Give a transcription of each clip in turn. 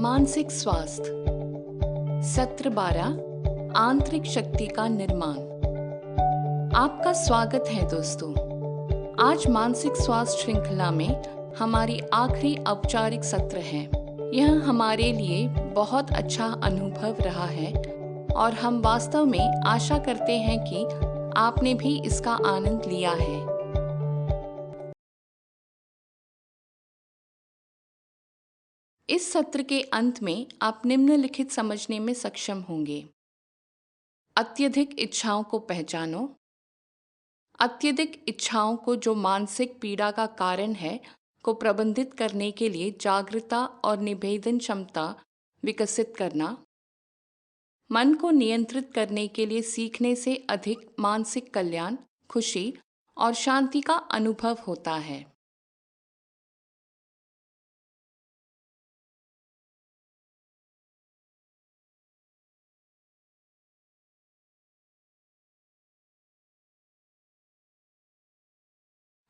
मानसिक स्वास्थ्य। सत्र 12 आंतरिक शक्ति का निर्माण। आपका स्वागत है दोस्तों। आज मानसिक स्वास्थ्य श्रृंखला में हमारी आखिरी औपचारिक सत्र है। यह हमारे लिए बहुत अच्छा अनुभव रहा है और हम वास्तव में आशा करते हैं कि आपने भी इसका आनंद लिया है। इस सत्र के अंत में आप निम्नलिखित समझने में सक्षम होंगे। अत्यधिक इच्छाओं को पहचानो। अत्यधिक इच्छाओं को जो मानसिक पीड़ा का कारण है को प्रबंधित करने के लिए जागरूकता और निवेदन क्षमता विकसित करना। मन को नियंत्रित करने के लिए सीखने से अधिक मानसिक कल्याण, खुशी और शांति का अनुभव होता है।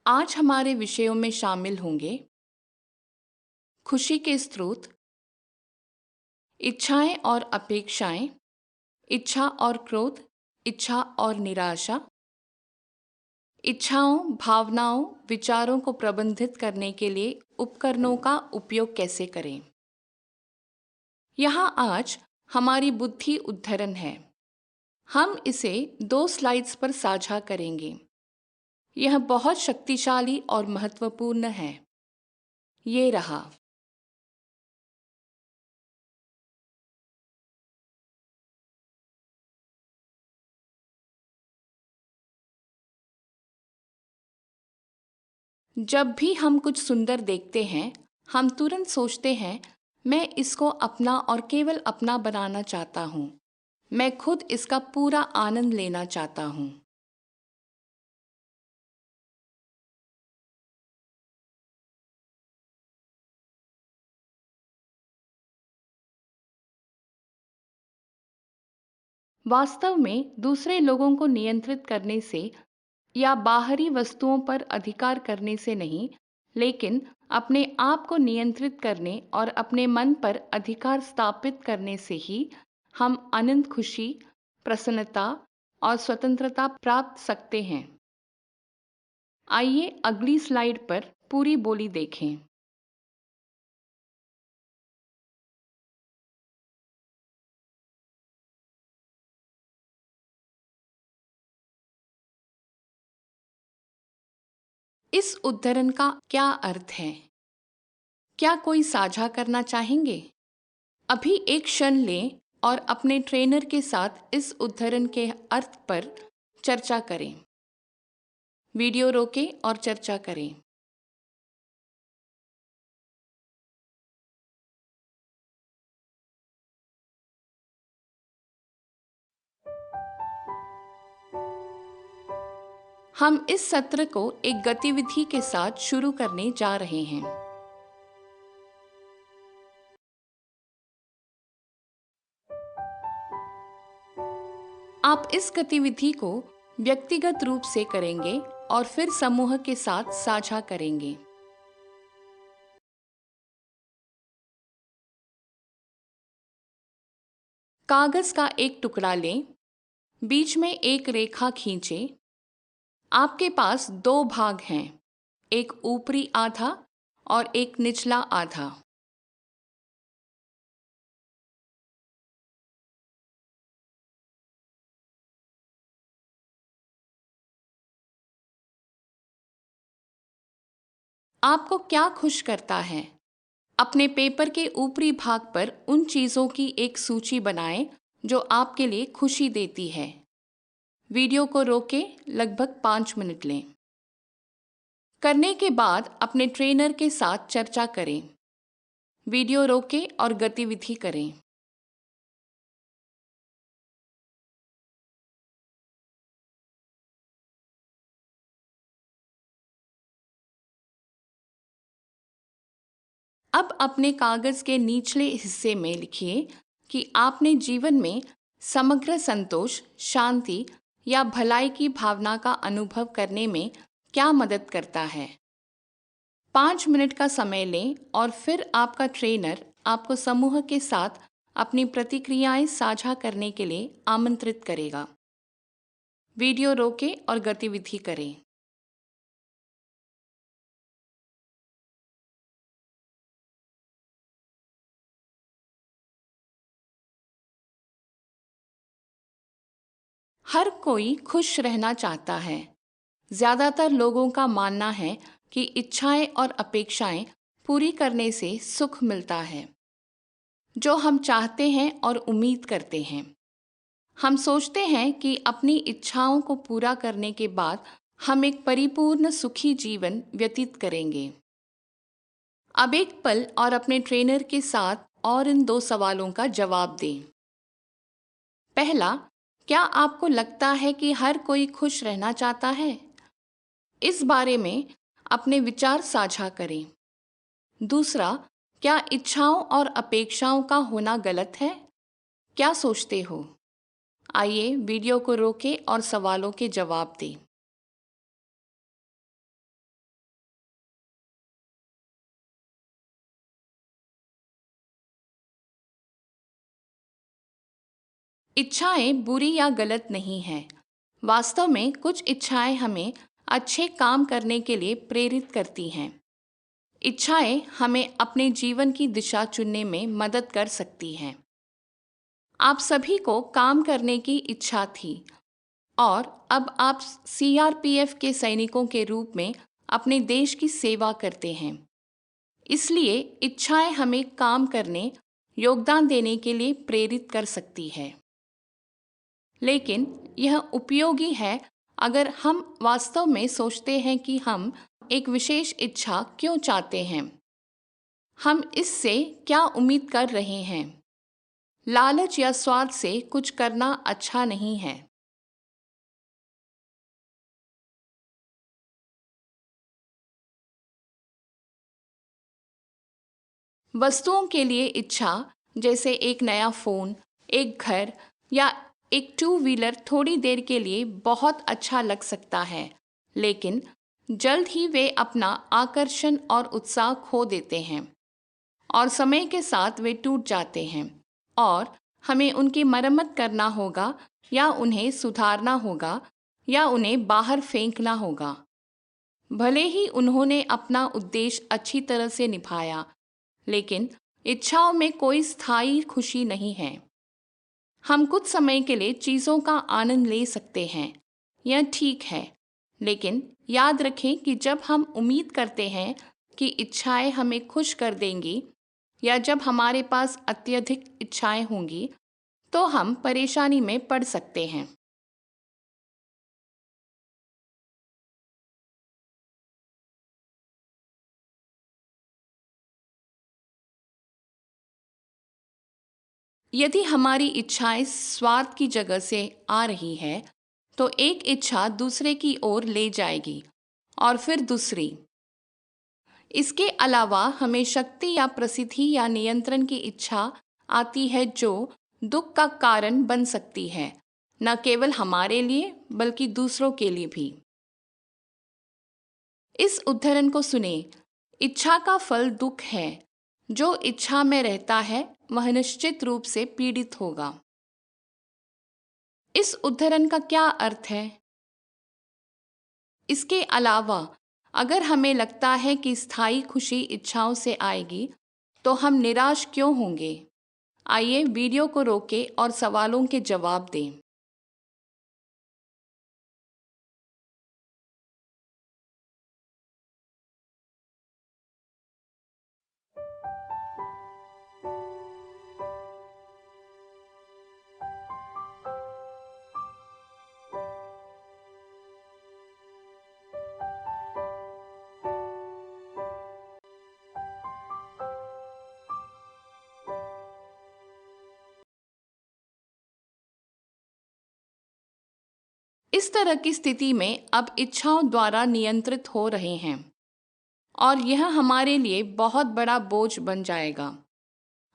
आज हमारे विषयों में शामिल होंगे खुशी के स्रोत, इच्छाएं और अपेक्षाएं, इच्छा और क्रोध, इच्छा और निराशा, इच्छाओं, भावनाओं, विचारों को प्रबंधित करने के लिए उपकरणों का उपयोग कैसे करें। यहाँ आज हमारी बुद्धि उद्धरण है। हम इसे 2 स्लाइड्स पर साझा करेंगे। यह बहुत शक्तिशाली और महत्वपूर्ण है। ये रहा। जब भी हम कुछ सुंदर देखते हैं, हम तुरंत सोचते हैं, मैं इसको अपना और केवल अपना बनाना चाहता हूँ। मैं खुद इसका पूरा आनंद लेना चाहता हूँ। वास्तव में दूसरे लोगों को नियंत्रित करने से या बाहरी वस्तुओं पर अधिकार करने से नहीं, लेकिन अपने आप को नियंत्रित करने और अपने मन पर अधिकार स्थापित करने से ही हम अनंत खुशी, प्रसन्नता और स्वतंत्रता प्राप्त सकते हैं। आइए अगली स्लाइड पर पूरी बोली देखें। इस उद्धरण का क्या अर्थ है? क्या कोई साझा करना चाहेंगे? अभी एक क्षण लें और अपने ट्रेनर के साथ इस उद्धरण के अर्थ पर चर्चा करें। वीडियो रोकें और चर्चा करें। हम इस सत्र को एक गतिविधि के साथ शुरू करने जा रहे हैं। आप इस गतिविधि को व्यक्तिगत रूप से करेंगे और फिर समूह के साथ साझा करेंगे। कागज का एक टुकड़ा लें, बीच में एक रेखा खींचें। आपके पास 2 भाग हैं, एक ऊपरी आधा और एक निचला आधा। आपको क्या खुश करता है? अपने पेपर के ऊपरी भाग पर उन चीज़ों की एक सूची बनाएं जो आपके लिए खुशी देती है। वीडियो को रोकें, लगभग 5 मिनट लें। करने के बाद अपने ट्रेनर के साथ चर्चा करें। वीडियो रोकें और गतिविधि करें। अब अपने कागज के निचले हिस्से में लिखिए कि आपने जीवन में समग्र संतोष, शांति या भलाई की भावना का अनुभव करने में क्या मदद करता है। 5 मिनट का समय लें और फिर आपका ट्रेनर आपको समूह के साथ अपनी प्रतिक्रियाएं साझा करने के लिए आमंत्रित करेगा। वीडियो रोकें और गतिविधि करें। हर कोई खुश रहना चाहता है। ज़्यादातर लोगों का मानना है कि इच्छाएं और अपेक्षाएं पूरी करने से सुख मिलता है, जो हम चाहते हैं और उम्मीद करते हैं। हम सोचते हैं कि अपनी इच्छाओं को पूरा करने के बाद हम एक परिपूर्ण सुखी जीवन व्यतीत करेंगे। अब एक पल और अपने ट्रेनर के साथ और इन 2 सवालों का जवाब दें। पहला, क्या आपको लगता है कि हर कोई खुश रहना चाहता है? इस बारे में अपने विचार साझा करें। दूसरा, क्या इच्छाओं और अपेक्षाओं का होना गलत है? क्या सोचते हो? आइए वीडियो को रोकें और सवालों के जवाब दें। इच्छाएं बुरी या गलत नहीं हैं। वास्तव में कुछ इच्छाएं हमें अच्छे काम करने के लिए प्रेरित करती हैं। इच्छाएं हमें अपने जीवन की दिशा चुनने में मदद कर सकती हैं। आप सभी को काम करने की इच्छा थी और अब आप सीआरपीएफ के सैनिकों के रूप में अपने देश की सेवा करते हैं। इसलिए इच्छाएं हमें काम करने, योगदान देने के लिए प्रेरित कर सकती है। लेकिन यह उपयोगी है अगर हम वास्तव में सोचते हैं कि हम एक विशेष इच्छा क्यों चाहते हैं। हम इससे क्या उम्मीद कर रहे हैं? लालच या स्वार्थ से कुछ करना अच्छा नहीं है। वस्तुओं के लिए इच्छा, जैसे एक नया फ़ोन, एक घर या एक टू व्हीलर, थोड़ी देर के लिए बहुत अच्छा लग सकता है, लेकिन जल्द ही वे अपना आकर्षण और उत्साह खो देते हैं और समय के साथ वे टूट जाते हैं और हमें उनकी मरम्मत करना होगा या उन्हें सुधारना होगा या उन्हें बाहर फेंकना होगा। भले ही उन्होंने अपना उद्देश्य अच्छी तरह से निभाया, लेकिन इच्छाओं में कोई स्थायी खुशी नहीं है। हम कुछ समय के लिए चीज़ों का आनंद ले सकते हैं, यह ठीक है, लेकिन याद रखें कि जब हम उम्मीद करते हैं कि इच्छाएं हमें खुश कर देंगी या जब हमारे पास अत्यधिक इच्छाएं होंगी, तो हम परेशानी में पड़ सकते हैं। यदि हमारी इच्छाएं स्वार्थ की जगह से आ रही है, तो एक इच्छा दूसरे की ओर ले जाएगी और फिर दूसरी। इसके अलावा हमें शक्ति या प्रसिद्धि या नियंत्रण की इच्छा आती है, जो दुख का कारण बन सकती है, न केवल हमारे लिए बल्कि दूसरों के लिए भी। इस उद्धरण को सुने, इच्छा का फल दुख है। जो इच्छा में रहता है वह निश्चित रूप से पीड़ित होगा। इस उद्धरण का क्या अर्थ है? इसके अलावा अगर हमें लगता है कि स्थायी खुशी इच्छाओं से आएगी, तो हम निराश क्यों होंगे? आइए वीडियो को रोकें और सवालों के जवाब दें। इस तरह की स्थिति में अब इच्छाओं द्वारा नियंत्रित हो रहे हैं और यह हमारे लिए बहुत बड़ा बोझ बन जाएगा।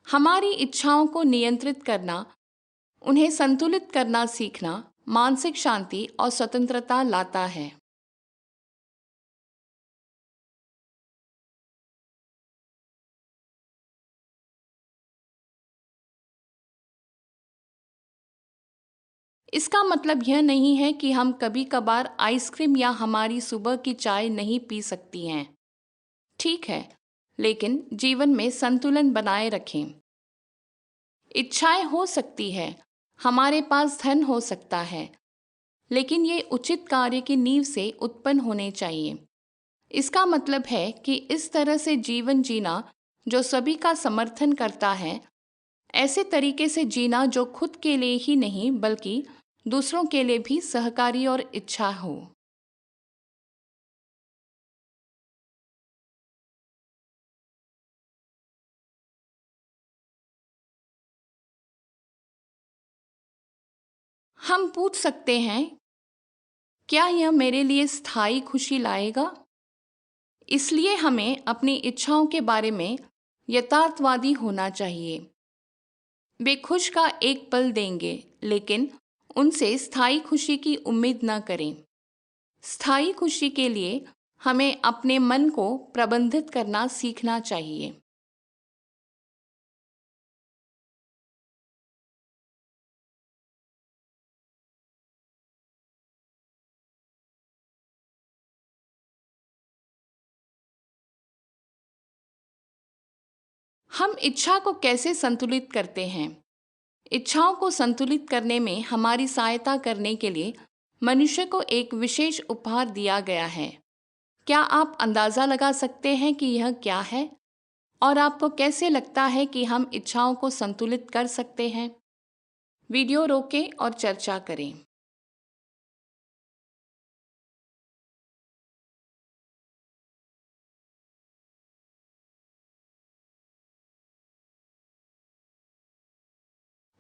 हमारी इच्छाओं को नियंत्रित करना, उन्हें संतुलित करना सीखना मानसिक शांति और स्वतंत्रता लाता है। इसका मतलब यह नहीं है कि हम कभी कभार आइसक्रीम या हमारी सुबह की चाय नहीं पी सकती हैं। ठीक है, लेकिन जीवन में संतुलन बनाए रखें। इच्छाएं हो सकती है, हमारे पास धन हो सकता है, लेकिन ये उचित कार्य की नींव से उत्पन्न होने चाहिए। इसका मतलब है कि इस तरह से जीवन जीना जो सभी का समर्थन करता है, ऐसे तरीके से जीना जो खुद के लिए ही नहीं बल्कि दूसरों के लिए भी सहकारी और इच्छा हो। हम पूछ सकते हैं, क्या यह मेरे लिए स्थायी खुशी लाएगा? इसलिए हमें अपनी इच्छाओं के बारे में यथार्थवादी होना चाहिए। वे खुश का एक पल देंगे, लेकिन उनसे स्थायी खुशी की उम्मीद न करें। स्थायी खुशी के लिए हमें अपने मन को प्रबंधित करना सीखना चाहिए। हम इच्छा को कैसे संतुलित करते हैं? इच्छाओं को संतुलित करने में हमारी सहायता करने के लिए मनुष्य को एक विशेष उपहार दिया गया है। क्या आप अंदाज़ा लगा सकते हैं कि यह क्या है? और आपको कैसे लगता है कि हम इच्छाओं को संतुलित कर सकते हैं? वीडियो रोकें और चर्चा करें।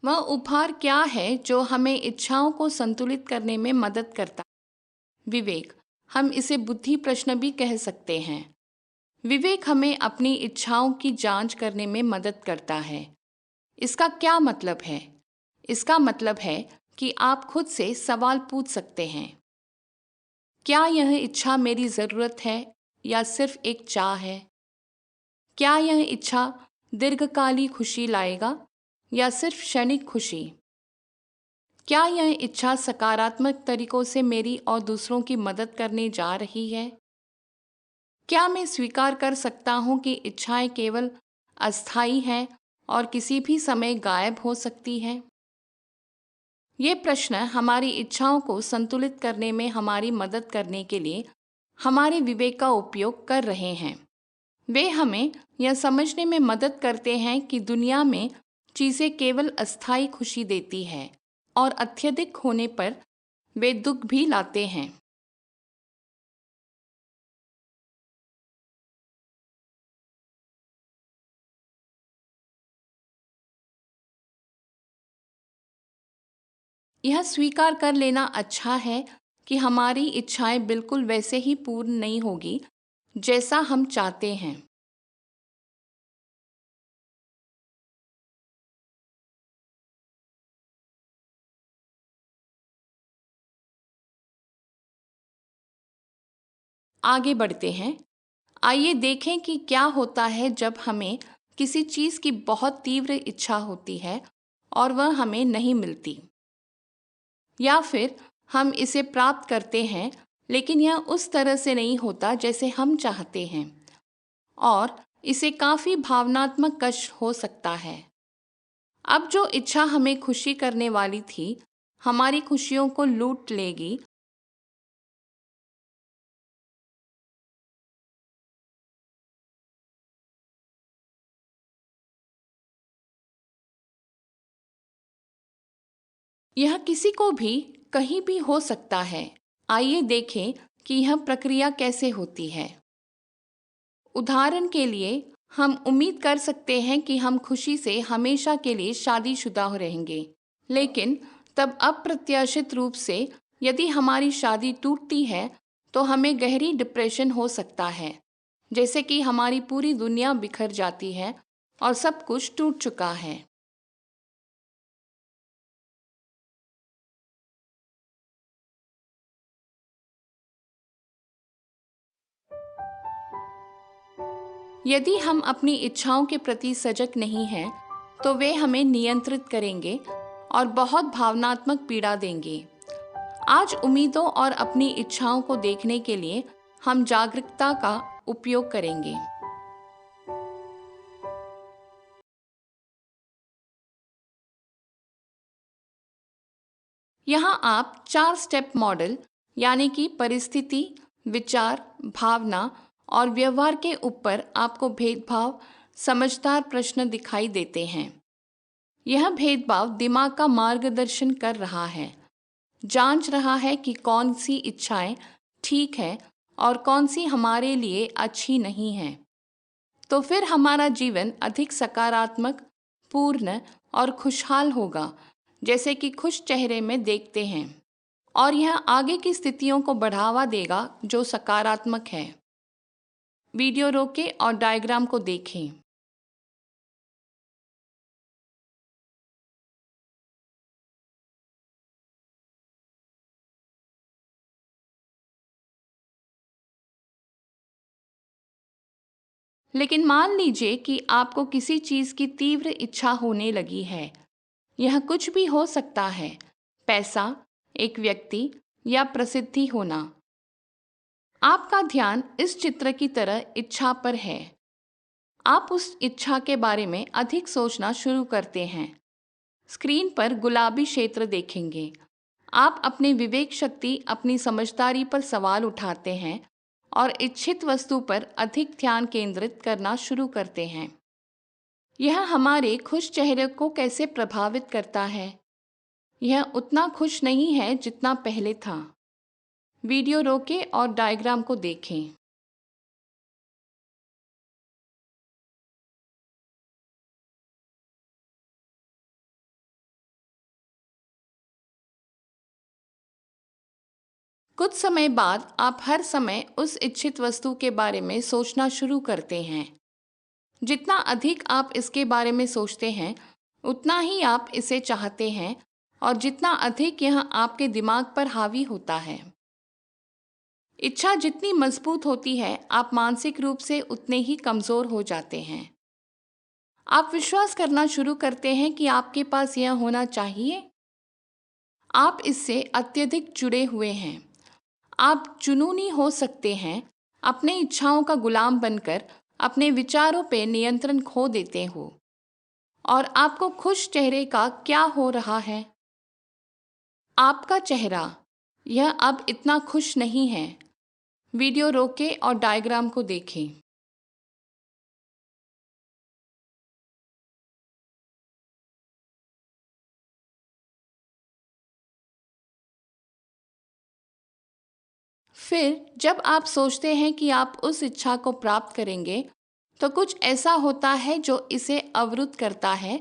वह उपहार क्या है जो हमें इच्छाओं को संतुलित करने में मदद करता है? विवेक। हम इसे बुद्धि प्रश्न भी कह सकते हैं। विवेक हमें अपनी इच्छाओं की जांच करने में मदद करता है। इसका क्या मतलब है? इसका मतलब है कि आप खुद से सवाल पूछ सकते हैं, क्या यह इच्छा मेरी ज़रूरत है या सिर्फ एक चाह है? क्या यह इच्छा दीर्घकाली खुशी लाएगा या सिर्फ क्षणिक खुशी? क्या यह इच्छा सकारात्मक तरीकों से मेरी और दूसरों की मदद करने जा रही है? क्या मैं स्वीकार कर सकता हूँ कि इच्छाएं केवल अस्थायी हैं और किसी भी समय गायब हो सकती हैं? ये प्रश्न हमारी इच्छाओं को संतुलित करने में हमारी मदद करने के लिए हमारे विवेक का उपयोग कर रहे हैं। वे हमें यह समझने में मदद करते हैं कि दुनिया में चीज़ें केवल अस्थायी खुशी देती है और अत्यधिक होने पर वे दुख भी लाते हैं। यह स्वीकार कर लेना अच्छा है कि हमारी इच्छाएं बिल्कुल वैसे ही पूर्ण नहीं होगी जैसा हम चाहते हैं। आगे बढ़ते हैं। आइए देखें कि क्या होता है जब हमें किसी चीज़ की बहुत तीव्र इच्छा होती है और वह हमें नहीं मिलती, या फिर हम इसे प्राप्त करते हैं लेकिन यह उस तरह से नहीं होता जैसे हम चाहते हैं, और इसे काफ़ी भावनात्मक कष्ट हो सकता है। अब जो इच्छा हमें खुशी करने वाली थी, हमारी खुशियों को लूट लेगी। यह किसी को भी कहीं भी हो सकता है। आइए देखें कि यह प्रक्रिया कैसे होती है। उदाहरण के लिए, हम उम्मीद कर सकते हैं कि हम खुशी से हमेशा के लिए शादीशुदा हो रहेंगे, लेकिन तब अप्रत्याशित रूप से यदि हमारी शादी टूटती है तो हमें गहरी डिप्रेशन हो सकता है, जैसे कि हमारी पूरी दुनिया बिखर जाती है और सब कुछ टूट चुका है। यदि हम अपनी इच्छाओं के प्रति सजग नहीं हैं, तो वे हमें नियंत्रित करेंगे और बहुत भावनात्मक पीड़ा देंगे। आज उम्मीदों और अपनी इच्छाओं को देखने के लिए हम जागरूकता का उपयोग करेंगे। यहाँ आप 4 स्टेप मॉडल यानी कि परिस्थिति, विचार, भावना और व्यवहार के ऊपर आपको भेदभाव समझदार प्रश्न दिखाई देते हैं। यह भेदभाव दिमाग का मार्गदर्शन कर रहा है, जांच रहा है कि कौन सी इच्छाएं ठीक है और कौन सी हमारे लिए अच्छी नहीं है। तो फिर हमारा जीवन अधिक सकारात्मक, पूर्ण और खुशहाल होगा, जैसे कि खुश चेहरे में देखते हैं। और यह आगे की स्थितियों को बढ़ावा देगा जो सकारात्मक है। वीडियो रोकें और डायग्राम को देखें। लेकिन मान लीजिए कि आपको किसी चीज़ की तीव्र इच्छा होने लगी है। यह कुछ भी हो सकता है, पैसा, एक व्यक्ति या प्रसिद्धि होना। आपका ध्यान इस चित्र की तरह इच्छा पर है। आप उस इच्छा के बारे में अधिक सोचना शुरू करते हैं। स्क्रीन पर गुलाबी क्षेत्र देखेंगे। आप अपनी विवेक शक्ति, अपनी समझदारी पर सवाल उठाते हैं और इच्छित वस्तु पर अधिक ध्यान केंद्रित करना शुरू करते हैं। यह हमारे खुश चेहरे को कैसे प्रभावित करता है? यह उतना खुश नहीं है जितना पहले था। वीडियो रोकें और डायग्राम को देखें। कुछ समय बाद आप हर समय उस इच्छित वस्तु के बारे में सोचना शुरू करते हैं। जितना अधिक आप इसके बारे में सोचते हैं, उतना ही आप इसे चाहते हैं और जितना अधिक यह आपके दिमाग पर हावी होता है। इच्छा जितनी मजबूत होती है, आप मानसिक रूप से उतने ही कमज़ोर हो जाते हैं। आप विश्वास करना शुरू करते हैं कि आपके पास यह होना चाहिए। आप इससे अत्यधिक जुड़े हुए हैं। आप जुनूनी हो सकते हैं, अपने इच्छाओं का गुलाम बनकर अपने विचारों पे नियंत्रण खो देते हो। और आपको खुश चेहरे का क्या हो रहा है? आपका चेहरा यह अब इतना खुश नहीं है। वीडियो रोकें और डायग्राम को देखें। फिर जब आप सोचते हैं कि आप उस इच्छा को प्राप्त करेंगे, तो कुछ ऐसा होता है जो इसे अवरुद्ध करता है,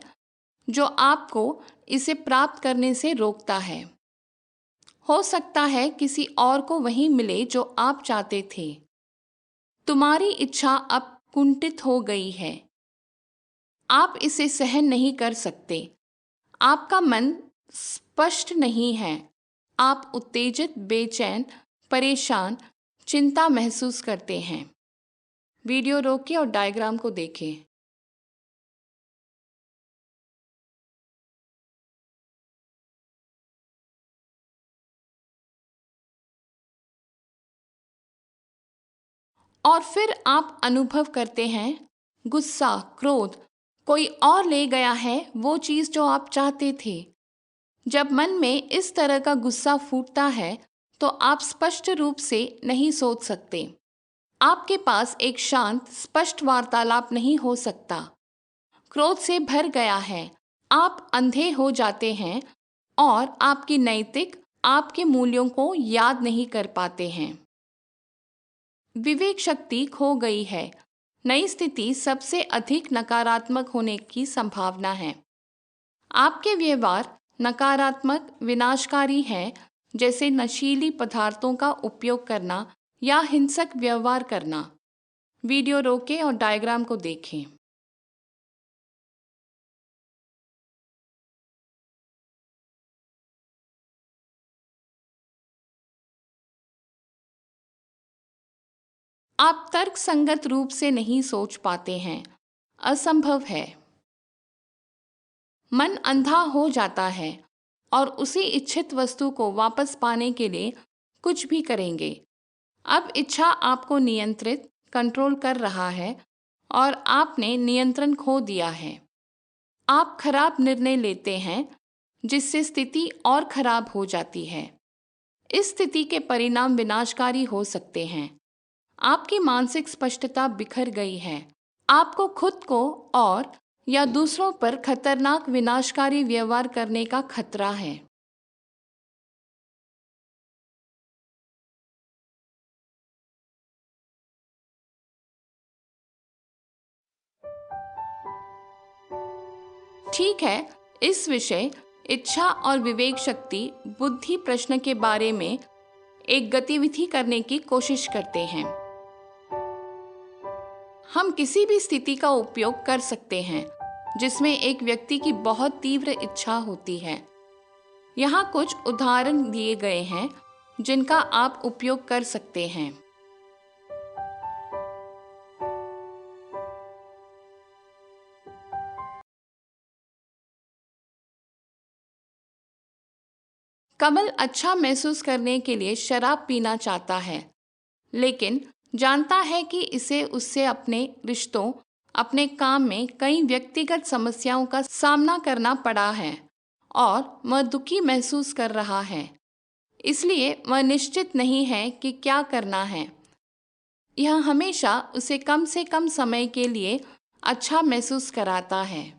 जो आपको इसे प्राप्त करने से रोकता है। हो सकता है किसी और को वही मिले जो आप चाहते थे। तुम्हारी इच्छा अब कुंठित हो गई है। आप इसे सहन नहीं कर सकते। आपका मन स्पष्ट नहीं है। आप उत्तेजित, बेचैन, परेशान, चिंता महसूस करते हैं। वीडियो रोकें और डायग्राम को देखें। और फिर आप अनुभव करते हैं गुस्सा, क्रोध, कोई और ले गया है वो चीज़ जो आप चाहते थे। जब मन में इस तरह का गुस्सा फूटता है, तो आप स्पष्ट रूप से नहीं सोच सकते। आपके पास एक शांत, स्पष्ट वार्तालाप नहीं हो सकता। क्रोध से भर गया है। आप अंधे हो जाते हैं और आपकी नैतिक, आपके मूल्यों को याद नहीं कर पाते हैं। विवेक शक्ति खो गई है। नई स्थिति सबसे अधिक नकारात्मक होने की संभावना है। आपके व्यवहार नकारात्मक, विनाशकारी हैं, जैसे नशीली पदार्थों का उपयोग करना या हिंसक व्यवहार करना। वीडियो रोकें और डायग्राम को देखें। आप तर्क संगत रूप से नहीं सोच पाते हैं। असंभव है। मन अंधा हो जाता है और उसी इच्छित वस्तु को वापस पाने के लिए कुछ भी करेंगे। अब इच्छा आपको नियंत्रित, कंट्रोल कर रहा है और आपने नियंत्रण खो दिया है। आप खराब निर्णय लेते हैं जिससे स्थिति और खराब हो जाती है। इस स्थिति के परिणाम विनाशकारी हो सकते हैं। आपकी मानसिक स्पष्टता बिखर गई है। आपको खुद को और या दूसरों पर खतरनाक विनाशकारी व्यवहार करने का खतरा है। ठीक है, इस विषय इच्छा और विवेक शक्ति बुद्धि प्रश्न के बारे में एक गतिविधि करने की कोशिश करते हैं। हम किसी भी स्थिति का उपयोग कर सकते हैं जिसमें एक व्यक्ति की बहुत तीव्र इच्छा होती है। यहाँ कुछ उदाहरण दिए गए हैं जिनका आप उपयोग कर सकते हैं। कमल अच्छा महसूस करने के लिए शराब पीना चाहता है, लेकिन जानता है कि इसे उससे अपने रिश्तों, अपने काम में कई व्यक्तिगत समस्याओं का सामना करना पड़ा है और वह दुखी महसूस कर रहा है। इसलिए वह निश्चित नहीं है कि क्या करना है। यह हमेशा उसे कम से कम समय के लिए अच्छा महसूस कराता है।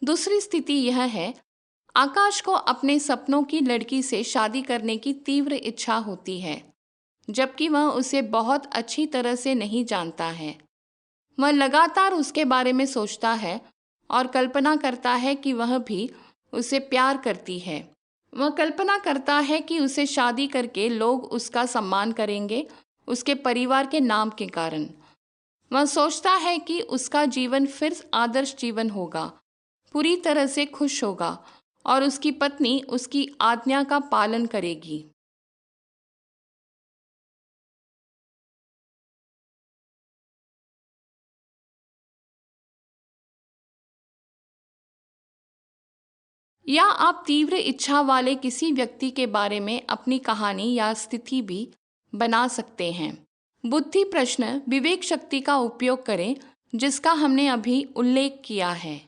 दूसरी स्थिति यह है, आकाश को अपने सपनों की लड़की से शादी करने की तीव्र इच्छा होती है, जबकि वह उसे बहुत अच्छी तरह से नहीं जानता है। वह लगातार उसके बारे में सोचता है और कल्पना करता है कि वह भी उसे प्यार करती है। वह कल्पना करता है कि उसे शादी करके लोग उसका सम्मान करेंगे, उसके परिवार के नाम के कारण। वह सोचता है कि उसका जीवन फिर आदर्श जीवन होगा, पूरी तरह से खुश होगा और उसकी पत्नी उसकी आज्ञा का पालन करेगी। या आप तीव्र इच्छा वाले किसी व्यक्ति के बारे में अपनी कहानी या स्थिति भी बना सकते हैं। बुद्धि प्रश्न विवेक शक्ति का उपयोग करें जिसका हमने अभी उल्लेख किया है।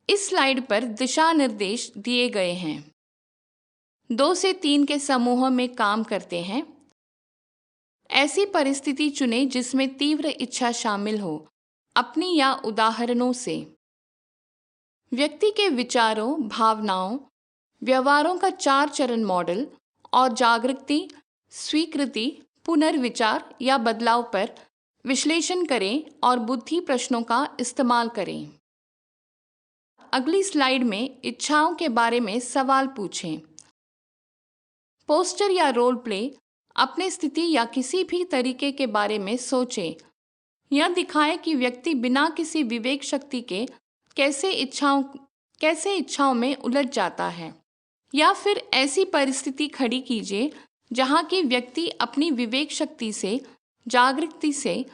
इस स्लाइड पर दिशा निर्देश दिए गए हैं। 2 से 3 के समूह में काम करते हैं। ऐसी परिस्थिति चुनें जिसमें तीव्र इच्छा शामिल हो, अपनी या उदाहरणों से। व्यक्ति के विचारों, भावनाओं, व्यवहारों का 4 चरण मॉडल और जागृति, स्वीकृति, पुनर्विचार या बदलाव पर विश्लेषण करें और बुद्धि प्रश्नों का इस्तेमाल करें। अगली स्लाइड में इच्छाओं के बारे में सवाल पूछें। पोस्टर या रोल प्ले अपनी स्थिति या किसी भी तरीके के बारे में सोचें। यह दिखाए कि व्यक्ति बिना किसी विवेक शक्ति के कैसे इच्छाओं में उलझ जाता है। या फिर ऐसी परिस्थिति खड़ी कीजिए जहाँ की व्यक्ति अपनी विवेक शक्ति से, जागृति से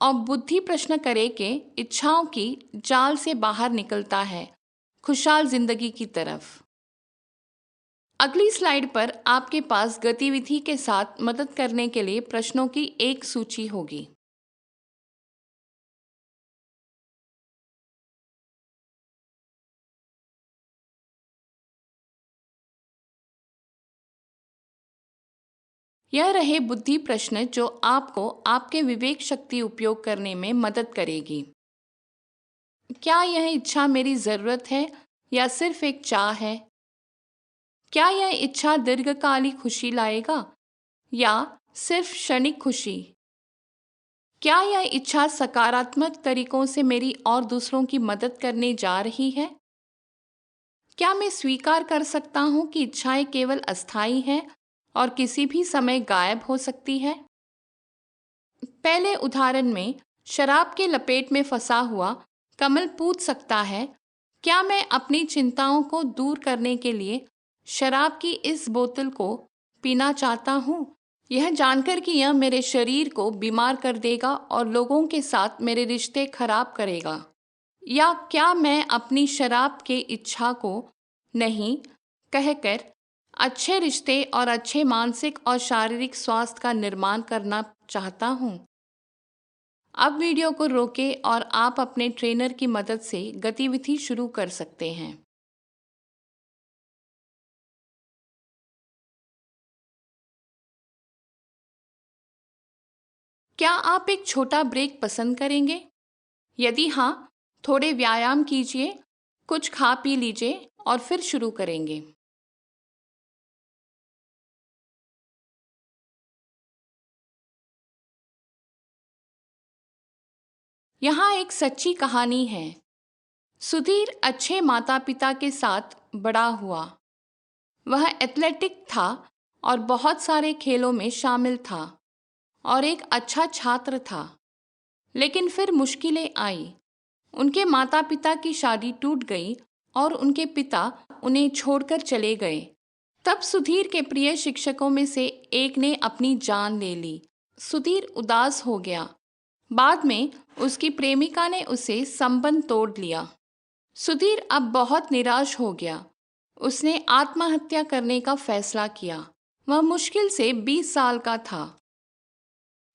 और बुद्धि प्रश्न करे के इच्छाओं की जाल से बाहर निकलता है, खुशहाल जिंदगी की तरफ। अगली स्लाइड पर आपके पास गतिविधि के साथ मदद करने के लिए प्रश्नों की एक सूची होगी। यह रहे बुद्धि प्रश्न जो आपको आपके विवेक शक्ति उपयोग करने में मदद करेगी। क्या यह इच्छा मेरी जरूरत है या सिर्फ एक चाह है? क्या यह इच्छा दीर्घकालिक खुशी लाएगा या सिर्फ क्षणिक खुशी? क्या यह इच्छा सकारात्मक तरीकों से मेरी और दूसरों की मदद करने जा रही है? क्या मैं स्वीकार कर सकता हूँ कि इच्छाएं केवल अस्थायी हैं और किसी भी समय गायब हो सकती है? पहले उदाहरण में शराब के लपेट में फंसा हुआ कमल पूछ सकता है, क्या मैं अपनी चिंताओं को दूर करने के लिए शराब की इस बोतल को पीना चाहता हूँ, यह जानकर कि यह मेरे शरीर को बीमार कर देगा और लोगों के साथ मेरे रिश्ते खराब करेगा? या क्या मैं अपनी शराब के इच्छा को नहीं कहकर अच्छे रिश्ते और अच्छे मानसिक और शारीरिक स्वास्थ्य का निर्माण करना चाहता हूँ? अब वीडियो को रोकें और आप अपने ट्रेनर की मदद से गतिविधि शुरू कर सकते हैं। क्या आप एक छोटा ब्रेक पसंद करेंगे? यदि हाँ, थोड़े व्यायाम कीजिए, कुछ खा पी लीजिए और फिर शुरू करेंगे। यहाँ एक सच्ची कहानी है। सुधीर अच्छे माता पिता के साथ बड़ा हुआ। वह एथलेटिक था और बहुत सारे खेलों में शामिल था और एक अच्छा छात्र था। लेकिन फिर मुश्किलें आई। उनके माता पिता की शादी टूट गई और उनके पिता उन्हें छोड़कर चले गए। तब सुधीर के प्रिय शिक्षकों में से एक ने अपनी जान ले ली। सुधीर उदास हो गया। बाद में उसकी प्रेमिका ने उसे संबंध तोड़ लिया। सुधीर अब बहुत निराश हो गया। उसने आत्महत्या करने का फैसला किया। वह मुश्किल से 20 साल का था।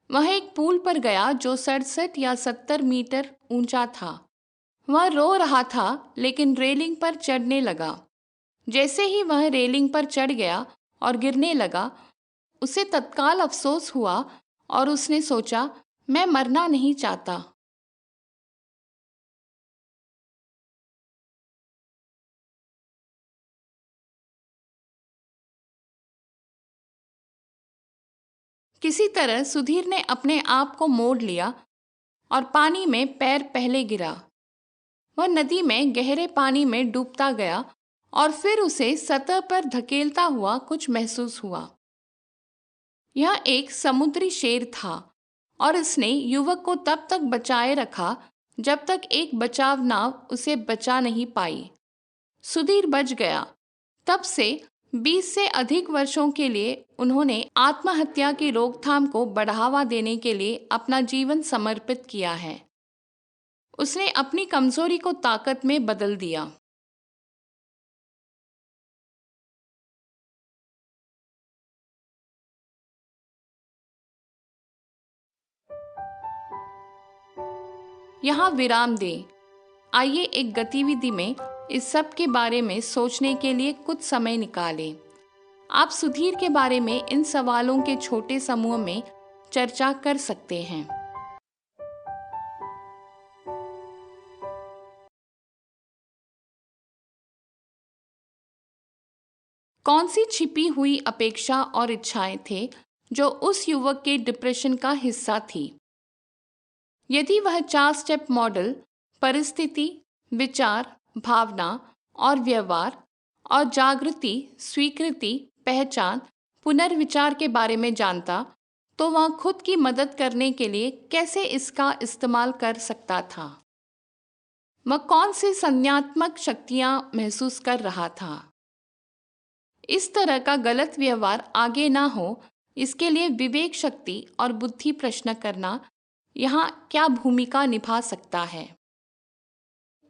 वह एक पुल पर गया जो 67 या 70 मीटर ऊंचा था। वह रो रहा था लेकिन रेलिंग पर चढ़ने लगा। जैसे ही वह रेलिंग पर चढ़ गया और गिरने लगा, उसे तत्काल अफसोस हुआ और उसने सोचा, मैं मरना नहीं चाहता। किसी तरह सुधीर ने अपने आप को मोड़ लिया और पानी में पैर पहले गिरा। वह नदी में गहरे पानी में डूबता गया और फिर उसे सतह पर धकेलता हुआ कुछ महसूस हुआ। यह एक समुद्री शेर था और इसने युवक को तब तक बचाए रखा जब तक एक बचाव नाव उसे बचा नहीं पाई। सुधीर बच गया। तब से 20 से अधिक वर्षों के लिए उन्होंने आत्महत्या की रोकथाम को बढ़ावा देने के लिए अपना जीवन समर्पित किया है। उसने अपनी कमजोरी को ताकत में बदल दिया। यहाँ विराम दें। आइए एक गतिविधि में इस सब के बारे में सोचने के लिए कुछ समय निकालें। आप सुधीर के बारे में इन सवालों के छोटे समूह में चर्चा कर सकते हैं। कौन सी छिपी हुई अपेक्षा और इच्छाएं थे जो उस युवक के डिप्रेशन का हिस्सा थी? यदि वह 4 स्टेप मॉडल परिस्थिति, विचार, भावना और व्यवहार और जागृति, स्वीकृति, पहचान, पुनर्विचार के बारे में जानता, तो वह खुद की मदद करने के लिए कैसे इसका इस्तेमाल कर सकता था? वह कौन सी संज्ञात्मक शक्तियां महसूस कर रहा था? इस तरह का गलत व्यवहार आगे ना हो, इसके लिए विवेक शक्ति और बुद्धि प्रश्न करना यहाँ क्या भूमिका निभा सकता है?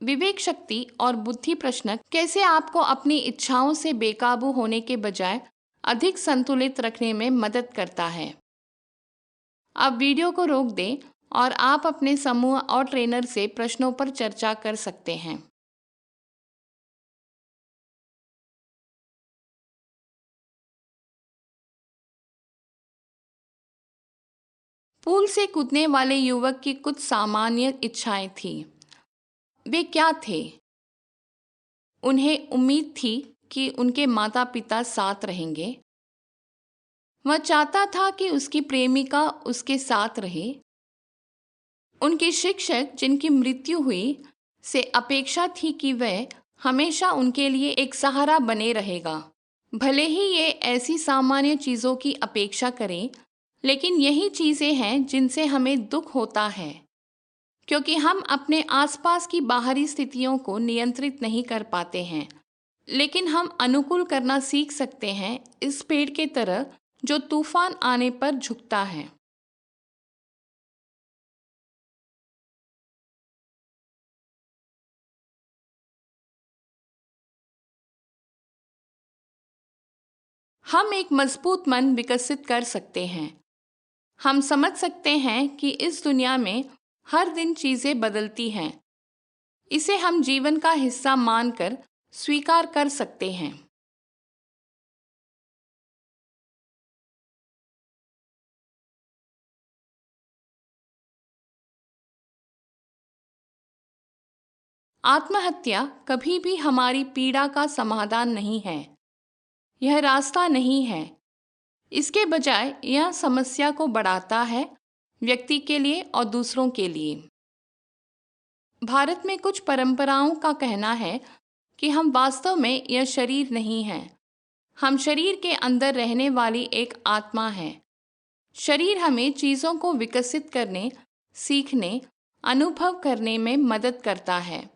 विवेक शक्ति और बुद्धि प्रश्न कैसे आपको अपनी इच्छाओं से बेकाबू होने के बजाय अधिक संतुलित रखने में मदद करता है? अब वीडियो को रोक दें और आप अपने समूह और ट्रेनर से प्रश्नों पर चर्चा कर सकते हैं। पूल से कूदने वाले युवक की कुछ सामान्य इच्छाएं थी। वे क्या थे? उन्हें उम्मीद थी कि उनके माता पिता साथ रहेंगे। वह चाहता था कि उसकी प्रेमिका उसके साथ रहे। उनके शिक्षक जिनकी मृत्यु हुई से अपेक्षा थी कि वह हमेशा उनके लिए एक सहारा बने रहेगा। भले ही ये ऐसी सामान्य चीज़ों की अपेक्षा करें, लेकिन यही चीज़ें हैं जिनसे हमें दुख होता है, क्योंकि हम अपने आसपास की बाहरी स्थितियों को नियंत्रित नहीं कर पाते हैं। लेकिन हम अनुकूल करना सीख सकते हैं, इस पेड़ के तरह जो तूफान आने पर झुकता है। हम एक मजबूत मन विकसित कर सकते हैं। हम समझ सकते हैं कि इस दुनिया में हर दिन चीजें बदलती हैं। इसे हम जीवन का हिस्सा मानकर स्वीकार कर सकते हैं। आत्महत्या कभी भी हमारी पीड़ा का समाधान नहीं है। यह रास्ता नहीं है। इसके बजाय यह समस्या को बढ़ाता है, व्यक्ति के लिए और दूसरों के लिए। भारत में कुछ परंपराओं का कहना है कि हम वास्तव में यह शरीर नहीं हैं। हम शरीर के अंदर रहने वाली एक आत्मा है। शरीर हमें चीज़ों को विकसित करने, सीखने, अनुभव करने में मदद करता है।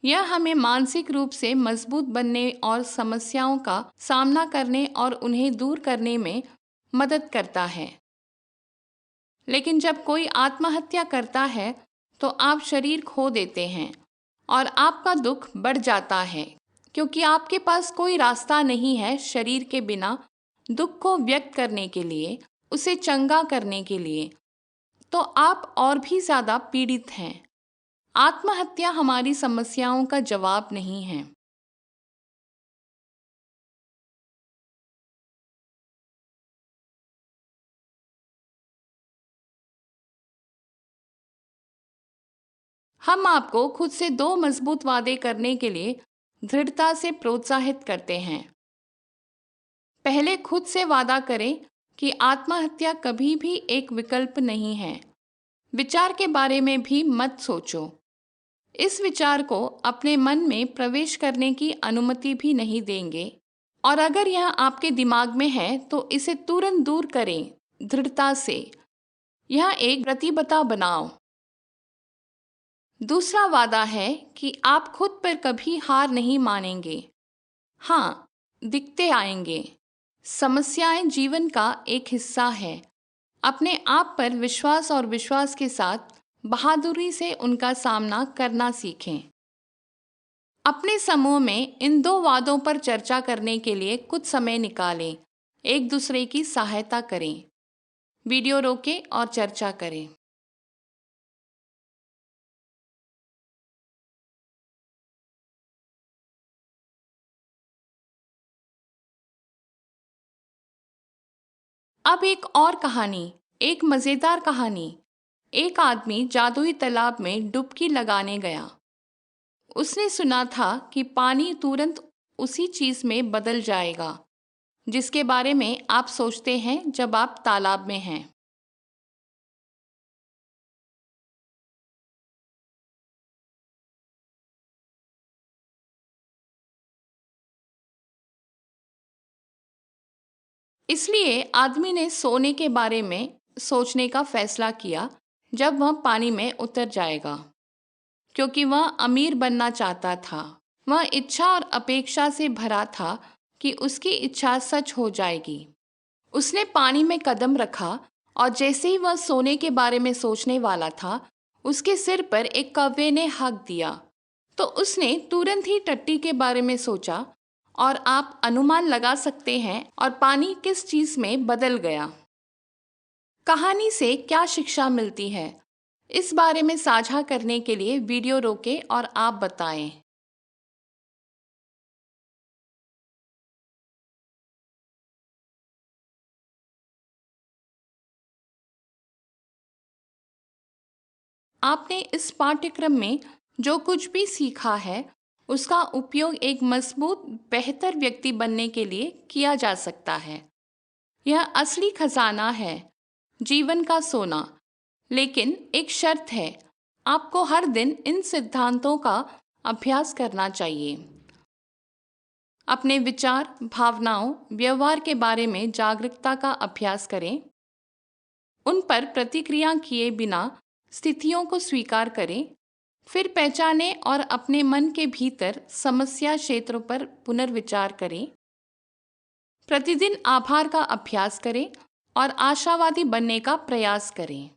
यह हमें मानसिक रूप से मजबूत बनने और समस्याओं का सामना करने और उन्हें दूर करने में मदद करता है। लेकिन जब कोई आत्महत्या करता है तो आप शरीर खो देते हैं और आपका दुख बढ़ जाता है, क्योंकि आपके पास कोई रास्ता नहीं है शरीर के बिना दुख को व्यक्त करने के लिए, उसे चंगा करने के लिए। तो आप और भी ज़्यादा पीड़ित हैं। आत्महत्या हमारी समस्याओं का जवाब नहीं है। हम आपको खुद से दो मजबूत वादे करने के लिए दृढ़ता से प्रोत्साहित करते हैं। पहले खुद से वादा करें कि आत्महत्या कभी भी एक विकल्प नहीं है। विचार के बारे में भी मत सोचो। इस विचार को अपने मन में प्रवेश करने की अनुमति भी नहीं देंगे। और अगर यह आपके दिमाग में है तो इसे तुरंत दूर करें, दृढ़ता से। यह एक प्रतिबद्धता बनाओ। दूसरा वादा है कि आप खुद पर कभी हार नहीं मानेंगे। हाँ, दिखते आएंगे। समस्याएं जीवन का एक हिस्सा है। अपने आप पर विश्वास और विश्वास के साथ बहादुरी से उनका सामना करना सीखें। अपने समूह में इन दो वादों पर चर्चा करने के लिए कुछ समय निकालें। एक दूसरे की सहायता करें। वीडियो रोकें और चर्चा करें। अब एक और कहानी, एक मज़ेदार कहानी। एक आदमी जादुई तालाब में डुबकी लगाने गया। उसने सुना था कि पानी तुरंत उसी चीज में बदल जाएगा जिसके बारे में आप सोचते हैं जब आप तालाब में हैं। इसलिए आदमी ने सोने के बारे में सोचने का फैसला किया जब वह पानी में उतर जाएगा, क्योंकि वह अमीर बनना चाहता था। वह इच्छा और अपेक्षा से भरा था कि उसकी इच्छा सच हो जाएगी। उसने पानी में कदम रखा और जैसे ही वह सोने के बारे में सोचने वाला था, उसके सिर पर एक कौवे ने हक दिया। तो उसने तुरंत ही टट्टी के बारे में सोचा और आप अनुमान लगा सकते हैं और पानी किस चीज में बदल गया। कहानी से क्या शिक्षा मिलती है, इस बारे में साझा करने के लिए वीडियो रोकें और आप बताएं। आपने इस पाठ्यक्रम में जो कुछ भी सीखा है, उसका उपयोग एक मजबूत, बेहतर व्यक्ति बनने के लिए किया जा सकता है। यह असली खजाना है, जीवन का सोना। लेकिन एक शर्त है, आपको हर दिन इन सिद्धांतों का अभ्यास करना चाहिए। अपने विचार, भावनाओं, व्यवहार के बारे में जागरूकता का अभ्यास करें। उन पर प्रतिक्रिया किए बिना स्थितियों को स्वीकार करें। फिर पहचानें और अपने मन के भीतर समस्या क्षेत्रों पर पुनर्विचार करें। प्रतिदिन आभार का अभ्यास करें और आशावादी बनने का प्रयास करें।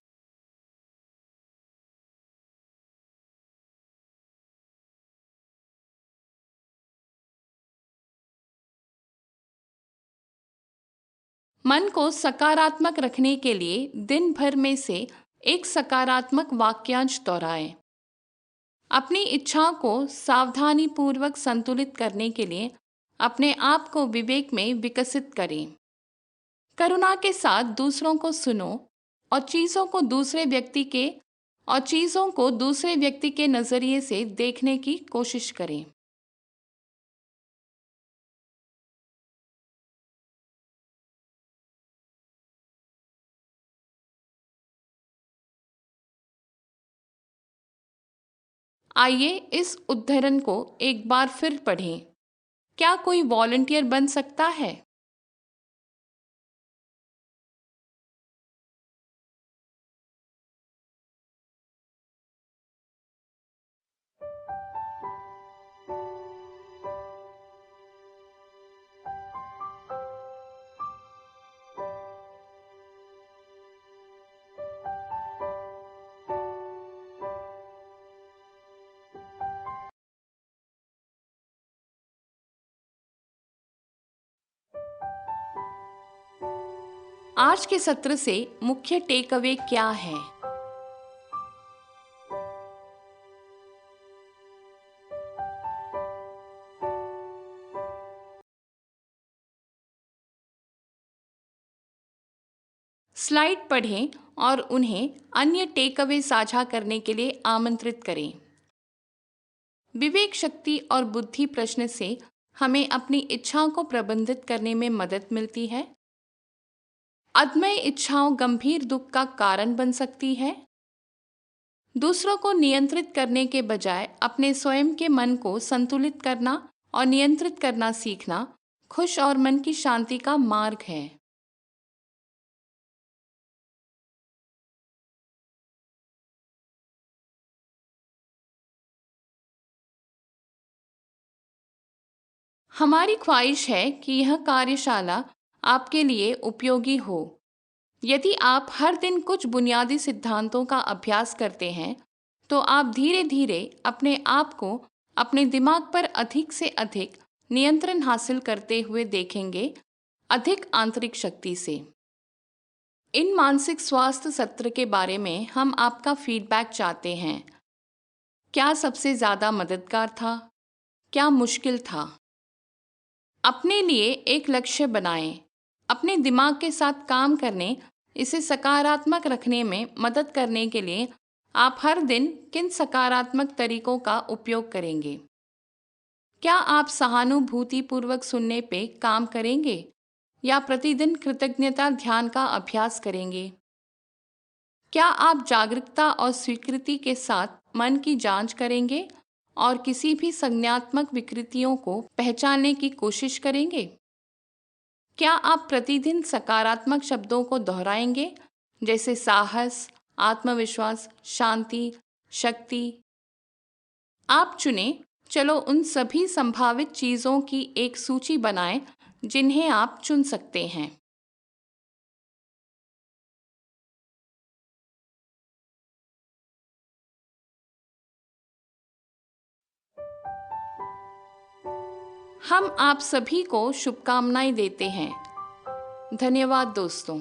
मन को सकारात्मक रखने के लिए दिन भर में से एक सकारात्मक वाक्यांश दोहराएं। अपनी इच्छाओं को सावधानीपूर्वक संतुलित करने के लिए अपने आप को विवेक में विकसित करें। करुणा के साथ दूसरों को सुनो और चीज़ों को दूसरे व्यक्ति के नज़रिए से देखने की कोशिश करें। आइए इस उद्धरण को एक बार फिर पढ़ें। क्या कोई वॉलंटियर बन सकता है? आज के सत्र से मुख्य टेकअवे क्या है? स्लाइड पढ़ें और उन्हें अन्य टेकअवे साझा करने के लिए आमंत्रित करें। विवेक शक्ति और बुद्धि प्रश्न से हमें अपनी इच्छाओं को प्रबंधित करने में मदद मिलती है। अदम्य इच्छाओं गंभीर दुख का कारण बन सकती है। दूसरों को नियंत्रित करने के बजाय अपने स्वयं के मन को संतुलित करना और नियंत्रित करना सीखना खुश और मन की शांति का मार्ग है। हमारी ख्वाहिश है कि यह कार्यशाला आपके लिए उपयोगी हो। यदि आप हर दिन कुछ बुनियादी सिद्धांतों का अभ्यास करते हैं, तो आप धीरे धीरे अपने आप को अपने दिमाग पर अधिक से अधिक नियंत्रण हासिल करते हुए देखेंगे, अधिक आंतरिक शक्ति से। इन मानसिक स्वास्थ्य सत्र के बारे में हम आपका फीडबैक चाहते हैं। क्या सबसे ज़्यादा मददगार था? क्या मुश्किल था? अपने लिए एक लक्ष्य बनाएं। अपने दिमाग के साथ काम करने, इसे सकारात्मक रखने में मदद करने के लिए आप हर दिन किन सकारात्मक तरीकों का उपयोग करेंगे? क्या आप सहानुभूतिपूर्वक सुनने पे काम करेंगे या प्रतिदिन कृतज्ञता ध्यान का अभ्यास करेंगे? क्या आप जागरूकता और स्वीकृति के साथ मन की जांच करेंगे और किसी भी संज्ञानात्मक विकृतियों को पहचानने की कोशिश करेंगे? क्या आप प्रतिदिन सकारात्मक शब्दों को दोहराएंगे, जैसे साहस, आत्मविश्वास, शांति, शक्ति? आप चुनें। चलो उन सभी संभावित चीज़ों की एक सूची बनाएं जिन्हें आप चुन सकते हैं। हम आप सभी को शुभकामनाएं देते हैं। धन्यवाद दोस्तों।